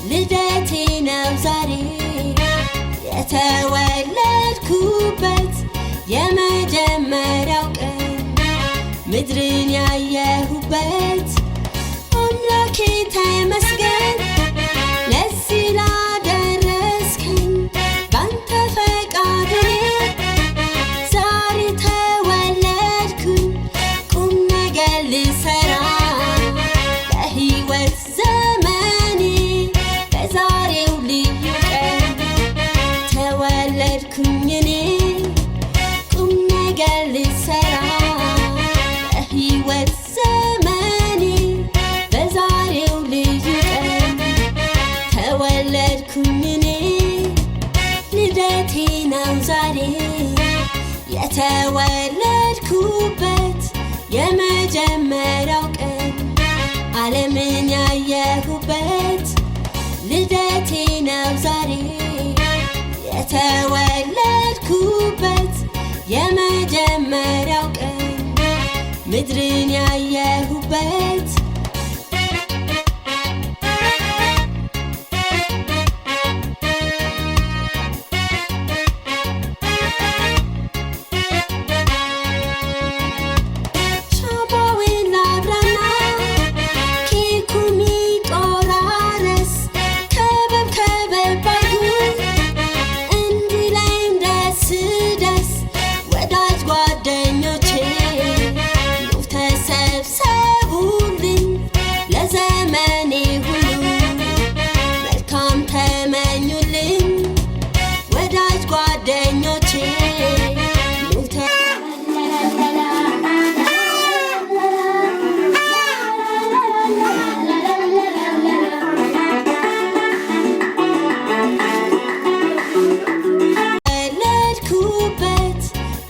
ልደቴ ነው ዛሬ የተወለድኩበት የመጀመሪያው ቀን ምድርን ያየሁበት አምላኬ ተመስገን ለዚህ ላደረስከኝ ባንተ ፈቃድ ዛሬ ተወለድኩኝ ቁም ነገር ልሰራ በሕይወት ዘመኔ በዛሬው ልዩ ቀን ተወለድኩኝ እኔ ቁም ነገር ልሰራ በሕይወት ዘመኔ በዛሬው ልዩ ቀን ተወለድኩኝ እኔ ልደቴ ነው ዛሬ የተወለድኩበት የመጀመሪያው ቀን ዓለምን ያየሁበት ልደቴ ነው ዛሬ የተወለድኩበት የመጀመሪያው ቀን ምድርን ያየሁበት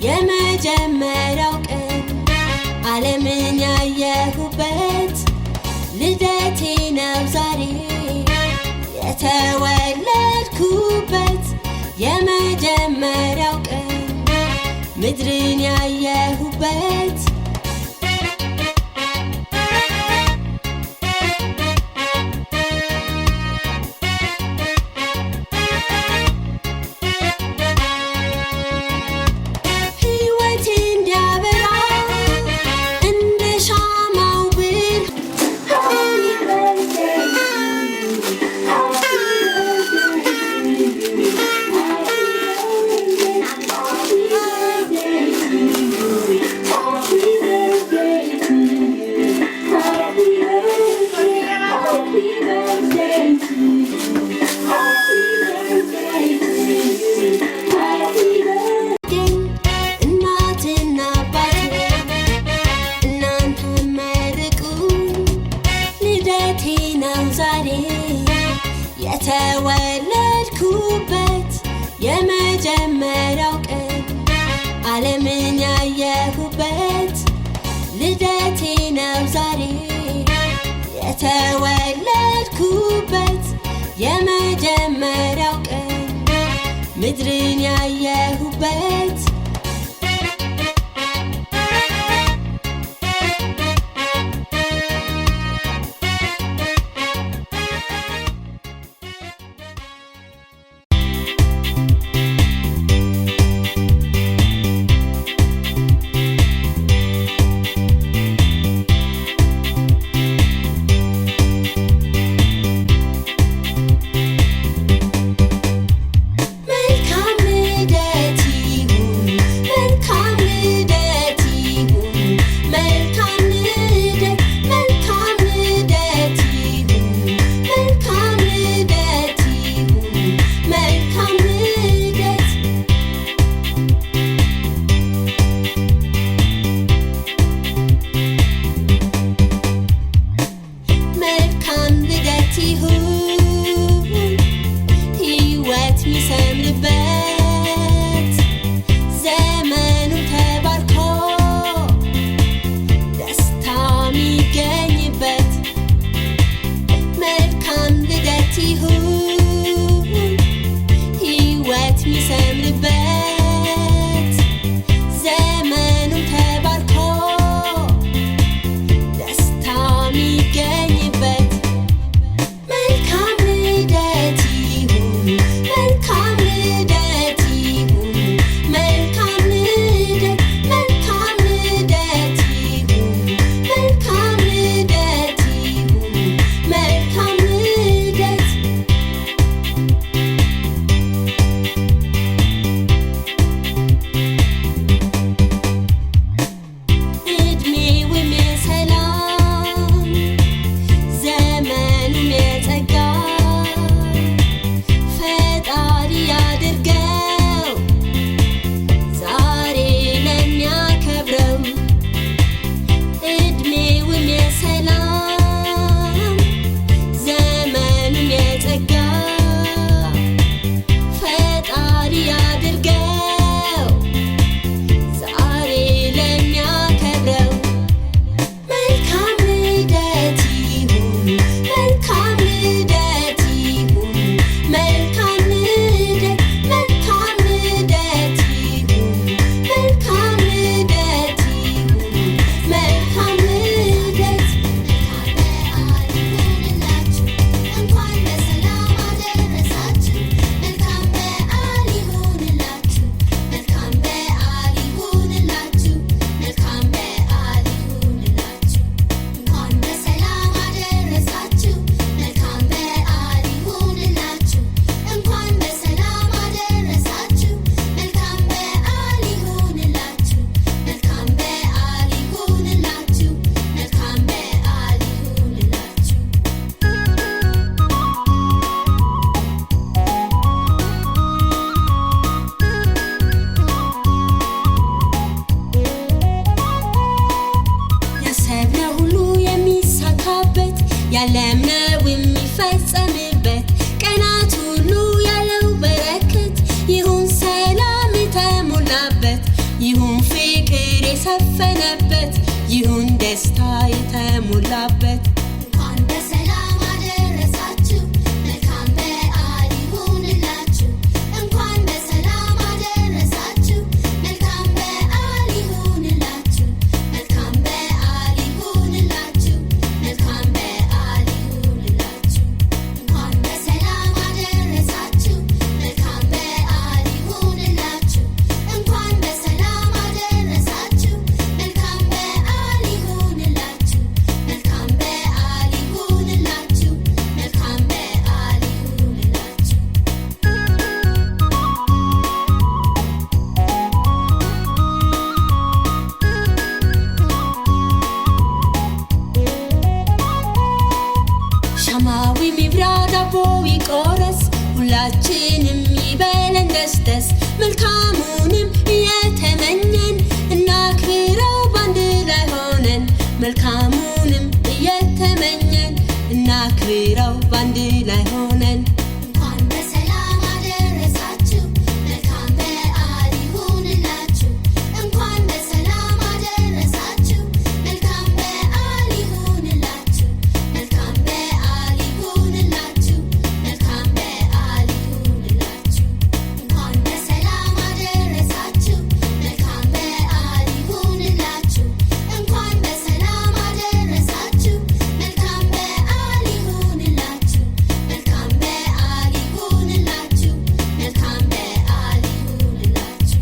የመጀመሪያው ቀን ዓለምን ያየሁበት ልደቴ ነው ዛሬ የተወለድኩበት የመጀመሪያው ቀን ምድርን ያየሁበት የተወለድኩበት የመጀመሪያው ቀን ዓለምን ያየሁበት ልደቴ ነው ዛሬ የተወለድኩበት የመጀመሪያው ቀን ምድርን ያየሁበት መልካም ልደት የሞላበት እንኳን በሰላም አደረሳችሁ መልካም በዓል ይሁንላችሁ እንኳን በሰላም አደረሳችሁ መልካም በዓል ይሁንላችሁ መልካም በዓል ይሁንላችሁ መልካም በዓል ይሁንላችሁ እንኳን በሰላም አደረሳችሁ መልካም በዓል ይሁንላችሁ እንኳን በሰላም አደረሳችሁ መልካም በዓል ይሁንላችሁ መልካም በዓል ይሁንላችሁ መልካም በዓል ይሁንላችሁ ሻማዊ ሚብራ ዳቦ ይቆረስ ሁላችንም ይበለን ደስደስ መልካሙንም እየተመኘን እናክብረው ባንድ ላይ ሆነን መልካሙንም እየተመኘን እናክብረው ባንድ ላይ ሆነን እንኳን በሰላም አደረሳችሁ መልካም በዓል ይሁንላችሁ እንኳን በሰላም አደረሳችሁ መልካም በዓል ይሁንላችሁ መልካም በዓል ይሁንላችሁ መልካም በዓል ይሁንላችሁ እንኳን በሰላም አደረሳችሁ መልካም በዓል ይሁንላችሁ እንኳን በሰላም አደረሳችሁ መልካም በዓል ይሁንላችሁ መልካም በዓል ይሁንላችሁ መልካም በዓል ይሁንላችሁ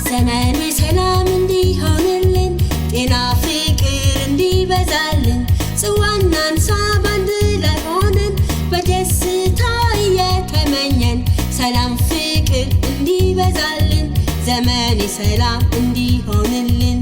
ዘመኑ ሰላም እንዲሆንልን ጤና ፍቅር እንዲበዛልን ጽዋና አንሳ ባንድ ላይ ሆነን በደስታ እየተመኘን ሰላም ፍቅር እንዲበዛልን ዘመኑ ሰላም እንዲሆንልን